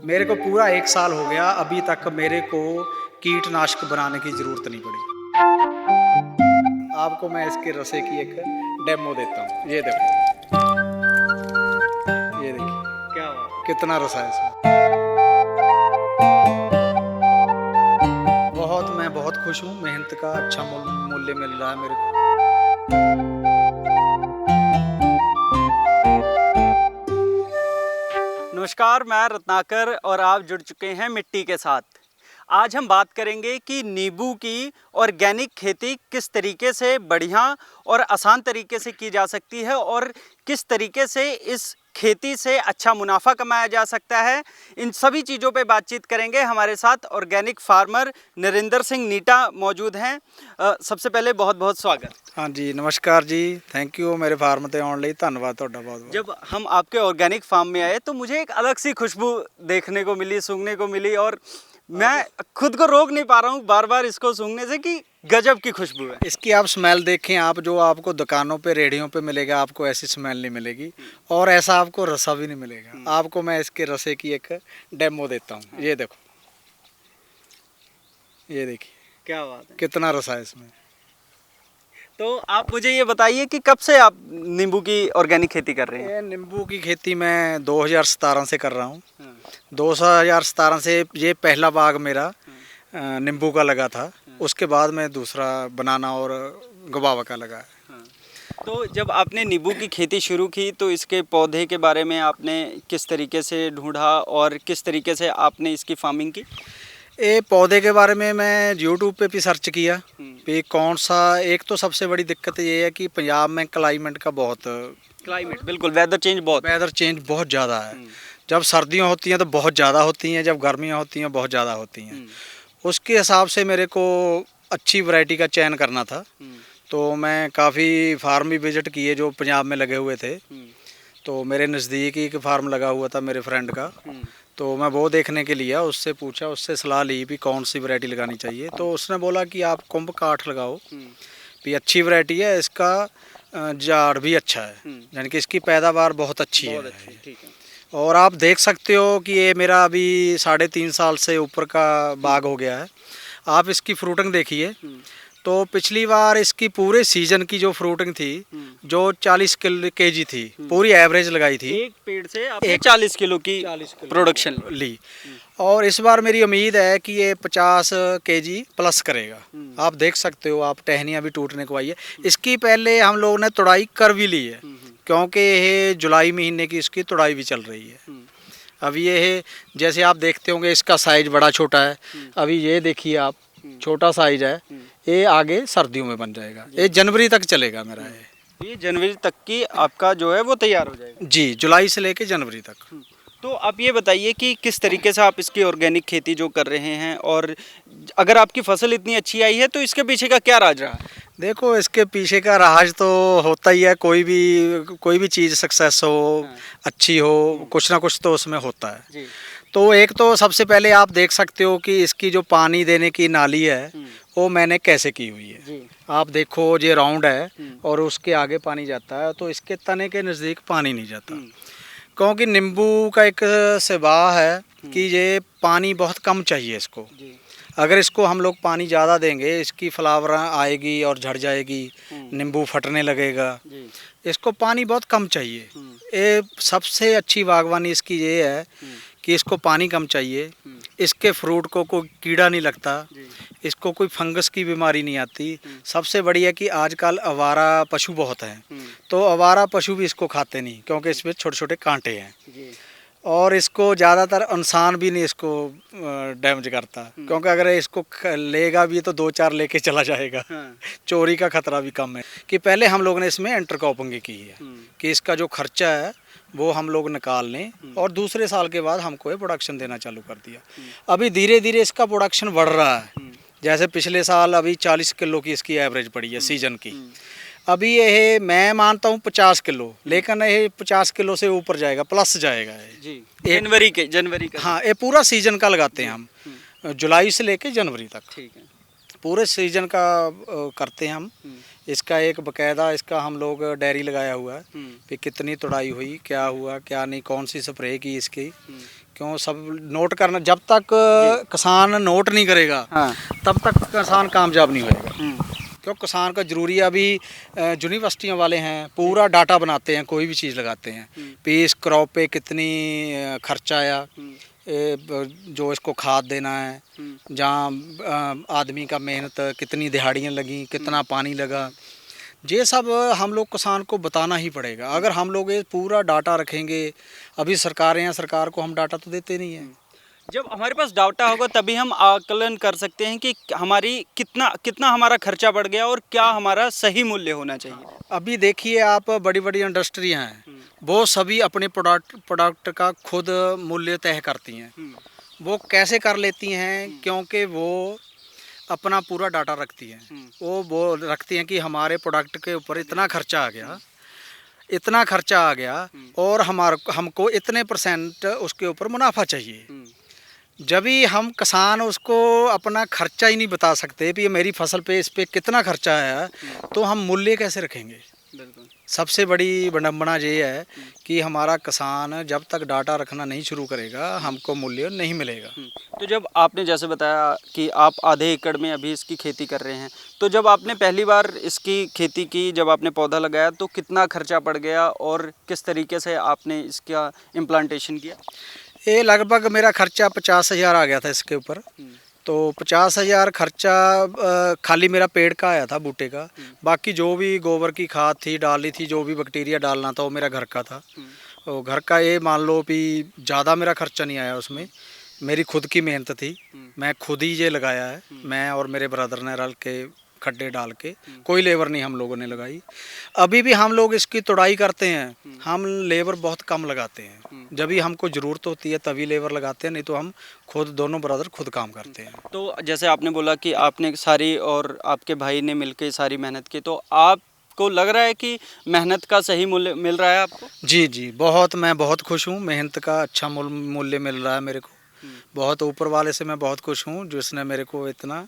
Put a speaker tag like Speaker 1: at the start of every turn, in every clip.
Speaker 1: मेरे को पूरा 1 साल हो गया, अभी तक मेरे को कीटनाशक बनाने की ज़रूरत नहीं पड़ी। आपको मैं इसके रसे की एक डेमो देता हूँ। ये देखो, ये देखिए
Speaker 2: क्या बात।
Speaker 1: कितना रसा है इसमें। मैं बहुत खुश हूँ, मेहनत का अच्छा मूल्य मिल रहा है मेरे को।
Speaker 2: नमस्कार, मैं रत्नाकर और आप जुड़ चुके हैं मिट्टी के साथ। आज हम बात करेंगे कि नींबू की ऑर्गेनिक खेती किस तरीके से बढ़िया और आसान तरीके से की जा सकती है और किस तरीके से इस खेती से अच्छा मुनाफा कमाया जा सकता है। इन सभी चीज़ों पे बातचीत करेंगे। हमारे साथ ऑर्गेनिक फार्मर नरेंद्र सिंह नीटा मौजूद हैं। सबसे पहले बहुत बहुत स्वागत।
Speaker 1: हाँ जी, नमस्कार जी, थैंक यू मेरे फार्म ते आने लिए, धन्यवाद ਤੁਹਾਡਾ बहुत।
Speaker 2: जब हम आपके ऑर्गेनिक फार्म में आए तो मुझे एक अलग सी खुशबू देखने को मिली, सूंघने को मिली और मैं खुद को रोक नहीं पा रहा हूँ बार बार इसको सूंघने से कि गजब की खुशबू है।
Speaker 1: इसकी आप स्मेल देखें, आप जो आपको दुकानों पे रेहड़ियों पे मिलेगा, आपको ऐसी स्मेल नहीं मिलेगी और ऐसा आपको रसा भी नहीं मिलेगा। आपको मैं इसके रसे की एक डेमो देता हूँ। ये देखो, ये देखिए
Speaker 2: क्या बात है।
Speaker 1: कितना रसा है इसमें।
Speaker 2: तो आप मुझे ये बताइए कि कब से आप नींबू की ऑर्गेनिक खेती कर रहे हैं?
Speaker 1: ये नींबू की खेती मैं 2017 से कर रहा हूँ। 2017 से ये पहला बाग मेरा नींबू का लगा था। उसके बाद में दूसरा बनाना और गुआवा का लगा है।
Speaker 2: तो जब आपने नींबू की खेती शुरू की तो इसके पौधे के बारे में आपने किस तरीके से ढूंढा और किस तरीके से आपने इसकी फार्मिंग की?
Speaker 1: ये पौधे के बारे में मैं यूट्यूब पे भी सर्च किया कि कौन सा। एक तो सबसे बड़ी दिक्कत ये है कि पंजाब में क्लाइमेट का
Speaker 2: क्लाइमेट बिल्कुल वेदर चेंज बहुत
Speaker 1: ज़्यादा है। जब सर्दियाँ होती हैं तो बहुत ज़्यादा होती हैं, जब गर्मियाँ होती हैं बहुत ज़्यादा होती हैं। उसके हिसाब से मेरे को अच्छी वैरायटी का चयन करना था। तो मैं काफ़ी फार्म भी विज़िट किए जो पंजाब में लगे हुए थे। तो मेरे नज़दीक ही एक फार्म लगा हुआ था मेरे फ्रेंड का, तो मैं वो देखने के लिए उससे पूछा, उससे सलाह ली भी कौन सी वैरायटी लगानी चाहिए। तो उसने बोला कि आप कुंभ काठ लगाओ, भी अच्छी वैरायटी है, इसका झाड़ भी अच्छा है, यानी कि इसकी पैदावार बहुत अच्छी है।
Speaker 2: ठीक है।
Speaker 1: और आप देख सकते हो कि ये मेरा अभी 3.5 साल से ऊपर का बाग हो गया है। आप इसकी फ्रूटिंग देखिए, तो पिछली बार इसकी पूरे सीजन की जो फ्रूटिंग थी, जो 40 केजी थी, पूरी एवरेज लगाई थी।
Speaker 2: एक पेड़ से आपने 40 किलो की प्रोडक्शन
Speaker 1: ली। और इस बार मेरी उम्मीद है कि ये 50 केजी प्लस करेगा। आप देख सकते हो, आप टहनियाँ भी टूटने को आई है। इसकी पहले हम लोगों ने तुड़ाई कर भी ली है, क्योंकि ये जुलाई महीने की इसकी तुड़ाई भी चल रही है। अभी ये है, जैसे आप देखते होंगे इसका साइज बड़ा छोटा है। अभी ये देखिए आप, छोटा साइज है। ये आगे सर्दियों में बन जाएगा। ये जनवरी तक चलेगा मेरा।
Speaker 2: ये जनवरी तक की आपका जो है वो तैयार हो जाएगा
Speaker 1: जी, जुलाई से लेके जनवरी तक।
Speaker 2: तो आप ये बताइए कि किस तरीके से आप इसकी ऑर्गेनिक खेती जो कर रहे हैं और अगर आपकी फसल इतनी अच्छी आई है तो इसके पीछे का क्या राज रहा है?
Speaker 1: देखो, इसके पीछे का राज तो होता ही है, कोई भी चीज़ सक्सेस हो, अच्छी हो, कुछ ना कुछ तो उसमें होता है जी। तो एक तो सबसे पहले आप देख सकते हो कि इसकी जो पानी देने की नाली है वो मैंने कैसे की हुई है जी। आप देखो, ये राउंड है और उसके आगे पानी जाता है, तो इसके तने के नज़दीक पानी नहीं जाता, क्योंकि नींबू का एक स्वभाव है कि ये पानी बहुत कम चाहिए इसको। अगर इसको हम लोग पानी ज़्यादा देंगे, इसकी फ्लावर आएगी और झड़ जाएगी, नींबू फटने लगेगा। इसको पानी बहुत कम चाहिए। ये सबसे अच्छी बागवानी इसकी ये है कि इसको पानी कम चाहिए, इसके फ्रूट को कोई कीड़ा नहीं लगता, इसको कोई फंगस की बीमारी नहीं आती। सबसे बड़ी है कि आजकल आवारा पशु बहुत हैं, तो आवारा पशु भी इसको खाते नहीं, क्योंकि इसमें छोटे छोटे कांटे हैं। और इसको ज़्यादातर इंसान भी नहीं इसको डैमेज करता, क्योंकि अगर इसको लेगा भी तो 2-4 लेके चला जाएगा। चोरी का खतरा भी कम है। कि पहले हम लोग ने इसमें इंटरक्रॉपिंग की है कि इसका जो खर्चा है वो हम लोग निकाल लें, और दूसरे साल के बाद हमको ये प्रोडक्शन देना चालू कर दिया। अभी धीरे धीरे इसका प्रोडक्शन बढ़ रहा है। जैसे पिछले साल अभी 40 किलो की इसकी एवरेज पड़ी है सीजन की। अभी ये मैं मानता हूँ 50 किलो, लेकिन ये 50 किलो से ऊपर जाएगा, प्लस जाएगा जी।
Speaker 2: जनवरी का
Speaker 1: हाँ, ये पूरा सीजन का लगाते हैं हम, जुलाई से लेके जनवरी तक।
Speaker 2: ठीक है,
Speaker 1: पूरे सीजन का करते हैं हम। इसका एक बकायदा इसका हम लोग डायरी लगाया हुआ है कि कितनी तुड़ाई हुई, क्या हुआ क्या नहीं, कौन सी स्प्रे की इसकी, क्यों सब नोट करना, जब तक किसान नोट नहीं करेगा
Speaker 2: हाँ।
Speaker 1: तब तक किसान कामयाब नहीं होएगा।
Speaker 2: हम्म,
Speaker 1: क्यों किसान का ज़रूरी है। अभी यूनिवर्सिटियों वाले हैं पूरा डाटा बनाते हैं, कोई भी चीज़ लगाते हैं, पे इस क्रॉप पे कितनी खर्चा आया, जो इसको खाद देना है, जहाँ आदमी का मेहनत कितनी दिहाड़ियाँ लगी, कितना पानी लगा, ये सब हम लोग किसान को बताना ही पड़ेगा। अगर हम लोग ये पूरा डाटा रखेंगे, अभी सरकारें हैं, सरकार को हम डाटा तो देते नहीं हैं।
Speaker 2: जब हमारे पास डाटा होगा तभी हम आकलन कर सकते हैं कि हमारी कितना हमारा खर्चा बढ़ गया और क्या हमारा सही मूल्य होना चाहिए।
Speaker 1: अभी देखिए आप, बड़ी बड़ी इंडस्ट्रियाँ हैं, वो सभी अपने प्रोडक्ट का खुद मूल्य तय करती हैं। वो कैसे कर लेती हैं? क्योंकि वो अपना पूरा डाटा रखती हैं। वो रखती हैं कि हमारे प्रोडक्ट के ऊपर इतना खर्चा आ गया, इतना खर्चा आ गया, और हमको इतने % उसके ऊपर मुनाफा चाहिए। जब भी हम किसान उसको अपना खर्चा ही नहीं बता सकते भी ये मेरी फसल पे इस पे कितना खर्चा आया, तो हम मूल्य कैसे रखेंगे?
Speaker 2: बिल्कुल।
Speaker 1: सबसे बड़ी विडंबना ये है कि हमारा किसान जब तक डाटा रखना नहीं शुरू करेगा, हमको मूल्य नहीं मिलेगा।
Speaker 2: तो जब आपने जैसे बताया कि आप आधे एकड़ में अभी इसकी खेती कर रहे हैं, तो जब आपने पहली बार इसकी खेती की, जब आपने पौधा लगाया, तो कितना खर्चा पड़ गया और किस तरीके से आपने इसका इम्प्लांटेशन किया?
Speaker 1: ये लगभग मेरा खर्चा 50,000 आ गया था इसके ऊपर। तो 50,000 खर्चा खाली मेरा पेड़ का आया था, बूटे का। बाकी जो भी गोबर की खाद थी डाली थी, जो भी बैक्टीरिया डालना था, वो मेरा घर का था। तो घर का ये मान लो कि ज़्यादा मेरा खर्चा नहीं आया उसमें, मेरी खुद की मेहनत थी। मैं खुद ही ये लगाया है, मैं और मेरे ब्रदर ने रल के खड्डे डाल के, कोई लेबर नहीं हम लोगों ने लगाई। अभी भी हम लोग इसकी तुड़ाई करते हैं, हम लेबर बहुत कम लगाते हैं। जब भी हमको ज़रूरत होती है तभी लेबर लगाते हैं, नहीं तो हम खुद दोनों ब्रदर खुद काम करते हैं।
Speaker 2: तो जैसे आपने बोला कि आपने सारी और आपके भाई ने मिलकर सारी मेहनत की, तो आपको लग रहा है कि मेहनत का सही मूल्य मिल रहा है आपको?
Speaker 1: जी जी, मैं बहुत खुश हूँ। मेहनत का अच्छा मूल्य मिल रहा है मेरे को। बहुत ऊपर वाले से मैं बहुत खुश हूँ, जिसने मेरे को इतना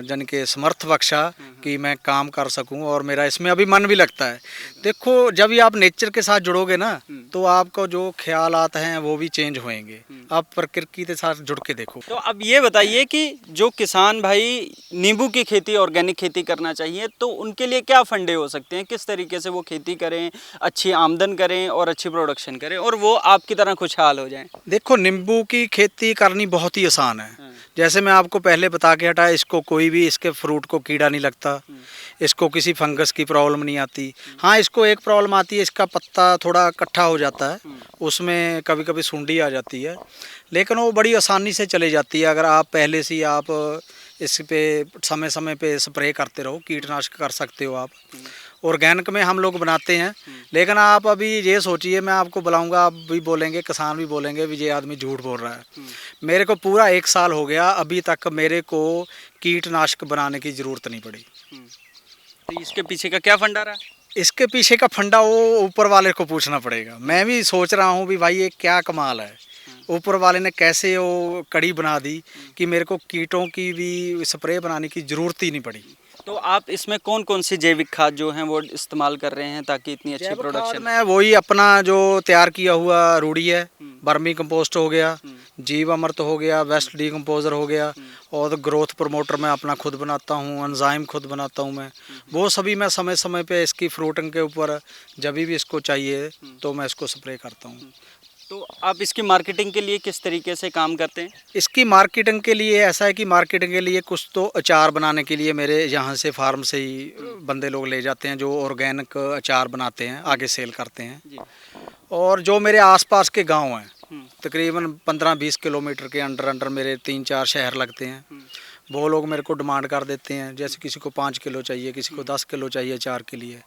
Speaker 1: जन के समर्थ बख्शा कि मैं काम कर सकूं, और मेरा इसमें अभी मन भी लगता है। देखो, जब भी आप नेचर के साथ जुड़ोगे ना, तो आपको जो ख्यालात हैं वो भी चेंज होएंगे। आप प्रकृति के साथ जुड़ के देखो।
Speaker 2: तो अब ये बताइए कि जो किसान भाई नींबू की खेती, ऑर्गेनिक खेती करना चाहिए, तो उनके लिए क्या फंडे हो सकते हैं? किस तरीके से वो खेती करें, अच्छी आमदन करें और अच्छी प्रोडक्शन करें, और वो आपकी तरह खुशहाल हो जाएं?
Speaker 1: देखो, नींबू की खेती करनी बहुत ही आसान है। जैसे मैं आपको पहले बता के हटाया, इसको कोई भी इसके फ्रूट को कीड़ा नहीं लगता, इसको किसी फंगस की प्रॉब्लम नहीं आती। हाँ, इसको एक प्रॉब्लम आती है, इसका पत्ता थोड़ा कट्ठा हो जाता है, उसमें कभी कभी सुंडी आ जाती है, लेकिन वो बड़ी आसानी से चले जाती है अगर आप पहले से आप इस पे समय समय पे स्प्रे करते रहो। कीटनाशक कर सकते हो आप। ऑर्गेनिक में हम लोग बनाते हैं, लेकिन आप अभी ये सोचिए, मैं आपको बुलाऊंगा, आप भी बोलेंगे, किसान भी बोलेंगे भी ये आदमी झूठ बोल रहा है। मेरे को पूरा 1 साल हो गया, अभी तक मेरे को कीटनाशक बनाने की ज़रूरत नहीं पड़ी।
Speaker 2: तो इसके पीछे का क्या फंडा रहा?
Speaker 1: इसके पीछे का फंडा वो ऊपर वाले को पूछना पड़ेगा। मैं भी सोच रहा हूँ भी भाई ये क्या कमाल है, ऊपर वाले ने कैसे वो कड़ी बना दी कि मेरे को कीटों की भी स्प्रे बनाने की ज़रूरत ही नहीं पड़ी।
Speaker 2: तो आप इसमें कौन कौन सी जैविक खाद जो हैं वो इस्तेमाल कर रहे हैं ताकि इतनी अच्छी प्रोडक्शन?
Speaker 1: मैं वही अपना जो तैयार किया हुआ रूढ़ी है, वर्मी कंपोस्ट हो गया, जीवामृत हो गया, वेस्ट डीकम्पोजर हो गया, और ग्रोथ प्रमोटर मैं अपना खुद बनाता हूँ, एंजाइम खुद बनाता हूँ मैं। वो सभी मैं समय समय पे इसकी फ्रूटिंग के ऊपर जब भी इसको चाहिए तो मैं इसको स्प्रे करता हूँ।
Speaker 2: तो आप इसकी मार्केटिंग के लिए किस तरीके से काम करते हैं?
Speaker 1: इसकी मार्केटिंग के लिए ऐसा है कि मार्केटिंग के लिए कुछ तो अचार बनाने के लिए मेरे यहाँ से फार्म से ही बंदे लोग ले जाते हैं, जो ऑर्गेनिक अचार बनाते हैं, आगे सेल करते हैं
Speaker 2: जी।
Speaker 1: और जो मेरे आसपास के गांव हैं, तकरीबन 15-20 किलोमीटर के अंडर मेरे 3-4 शहर लगते हैं, वो लोग मेरे को डिमांड कर देते हैं। जैसे किसी को 5 किलो चाहिए, किसी को 10 किलो चाहिए अचार के लिए,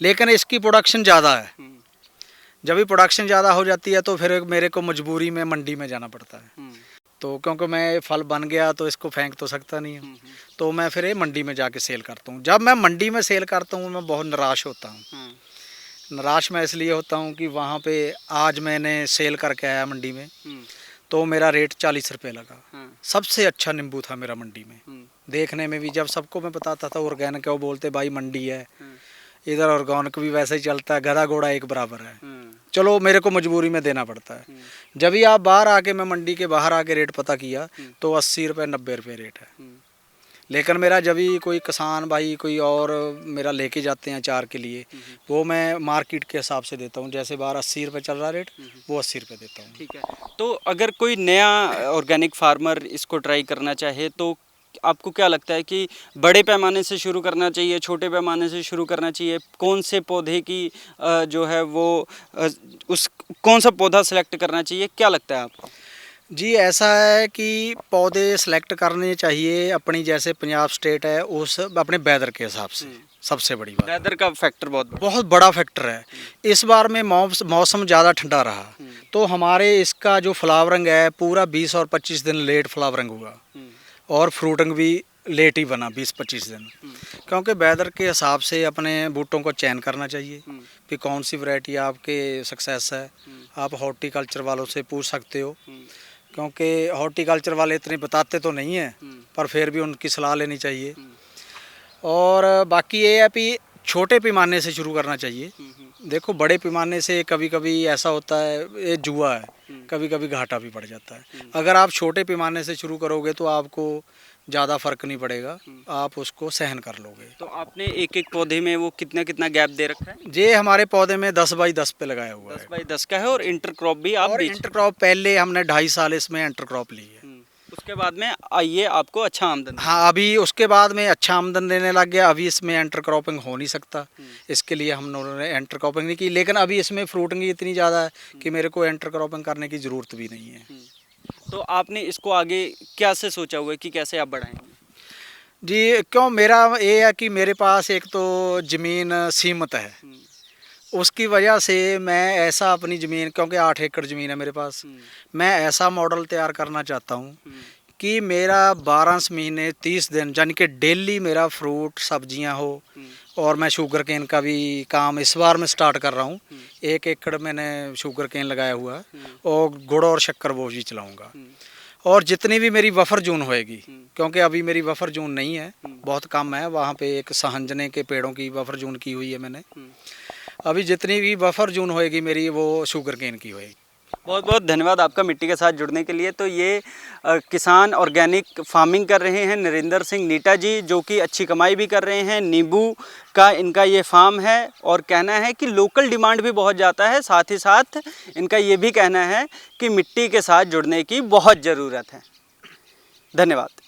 Speaker 1: लेकिन इसकी प्रोडक्शन ज़्यादा है। जब भी प्रोडक्शन ज़्यादा हो जाती है तो फिर मेरे को मजबूरी में मंडी में जाना पड़ता है। तो क्योंकि मैं फल बन गया तो इसको फेंक तो सकता नहीं हूँ, तो मैं फिर ये मंडी में जाके सेल करता हूँ। जब मैं मंडी में सेल करता हूँ मैं बहुत निराश होता हूँ। निराश मैं इसलिए होता हूँ कि वहाँ पे आज मैंने सेल करके आया मंडी में, तो मेरा रेट 40 रुपये लगा। सबसे अच्छा नींबू था मेरा मंडी में। देखने में भी जब सबको मैं बताता था ऑर्गेनिक है, वो बोलते भाई मंडी है, इधर ऑर्गेनिक भी वैसे ही चलता है, गधा घोड़ा एक बराबर है। चलो मेरे को मजबूरी में देना पड़ता है। जब भी आप बाहर आके, मैं मंडी के बाहर आके रेट पता किया तो 80 रुपये 90 रुपये रेट है। लेकिन मेरा जब भी कोई किसान भाई कोई और मेरा लेके जाते हैं चार के लिए, वो मैं मार्केट के हिसाब से देता हूँ। जैसे बाहर 80 रुपये चल रहा रेट, वो 80 रुपये देता हूँ।
Speaker 2: ठीक है। तो अगर कोई नया ऑर्गेनिक फार्मर इसको ट्राई करना चाहे तो आपको क्या लगता है कि बड़े पैमाने से शुरू करना चाहिए, छोटे पैमाने से शुरू करना चाहिए? कौन से पौधे की जो है वो उस कौन सा पौधा सेलेक्ट करना चाहिए, क्या लगता है आपको?
Speaker 1: जी ऐसा है कि पौधे सेलेक्ट करने चाहिए अपनी, जैसे पंजाब स्टेट है उस अपने वेदर के हिसाब से। सबसे बड़ी बात
Speaker 2: वेदर का फैक्टर बहुत
Speaker 1: बड़ा फैक्टर है। इस बार में मौसम ज़्यादा ठंडा रहा तो हमारे इसका जो फ्लावरिंग है पूरा 20 और 25 दिन लेट फ्लावरिंग हुआ और फ्रूटिंग भी लेट ही बना 20-25 दिन। क्योंकि वेदर के हिसाब से अपने बूटों को चयन करना चाहिए कि कौन सी वैरायटी आपके सक्सेस है। आप हॉर्टिकल्चर वालों से पूछ सकते हो, क्योंकि हॉर्टिकल्चर वाले इतने बताते तो नहीं हैं, पर फिर भी उनकी सलाह लेनी चाहिए। और बाकी ये है कि छोटे पैमाने से शुरू करना चाहिए। देखो बड़े पैमाने से कभी कभी ऐसा होता है, ये जुआ है, कभी कभी घाटा भी पड़ जाता है। अगर आप छोटे पैमाने से शुरू करोगे तो आपको ज़्यादा फर्क नहीं पड़ेगा, आप उसको सहन कर लोगे।
Speaker 2: तो आपने एक एक पौधे में वो कितना कितना गैप दे रखा है?
Speaker 1: ये हमारे पौधे में 10 बाई 10 पे लगाया हुआ है।
Speaker 2: 10 बाई 10 का है। और इंटरक्रॉप भी आप
Speaker 1: और इंटरक्रॉप पहले हमने 2.5 साल इसमें इंटरक्रॉप ली है।
Speaker 2: उसके बाद में आइए आपको अच्छा आमदन।
Speaker 1: हाँ, अभी उसके बाद में अच्छा आमदन देने लग गया। अभी इसमें इंटरक्रॉपिंग हो नहीं सकता, इसके लिए हम लोगों ने इंटरक्रॉपिंग नहीं की। लेकिन अभी इसमें फ्रूटिंग इतनी ज़्यादा है कि मेरे को इंटरक्रॉपिंग करने की ज़रूरत भी नहीं है।
Speaker 2: तो आपने इसको आगे क्या से सोचा हुआ है कि कैसे आप बढ़ाएंगे?
Speaker 1: जी क्यों, मेरा ये है कि मेरे पास एक तो ज़मीन सीमित है, उसकी वजह से मैं ऐसा अपनी ज़मीन, क्योंकि 8 एकड़ ज़मीन है मेरे पास, मैं ऐसा मॉडल तैयार करना चाहता हूँ कि मेरा 12 महीने 30 दिन यानी कि डेली मेरा फ्रूट सब्जियां हो। और मैं शुगर केन का भी काम इस बार में स्टार्ट कर रहा हूँ। 1 एकड़ मैंने शुगर केन लगाया हुआ है और गुड़ और शक्कर वो भी चलाऊँगा। और जितनी भी मेरी बफर जोन होएगी, क्योंकि अभी मेरी बफर जोन नहीं है, बहुत कम है, वहाँ पे एक सहंजने के पेड़ों की बफर जोन की हुई है मैंने। अभी जितनी भी बफर जोन होएगी मेरी वो शुगर केन की होएगी।
Speaker 2: बहुत बहुत धन्यवाद आपका मिट्टी के साथ जुड़ने के लिए। तो ये किसान ऑर्गेनिक फार्मिंग कर रहे हैं नरेंद्र सिंह नीटा जी, जो कि अच्छी कमाई भी कर रहे हैं। नींबू का इनका ये फार्म है और कहना है कि लोकल डिमांड भी बहुत जाता है। साथ ही साथ इनका ये भी कहना है कि मिट्टी के साथ जुड़ने की बहुत ज़रूरत है। धन्यवाद।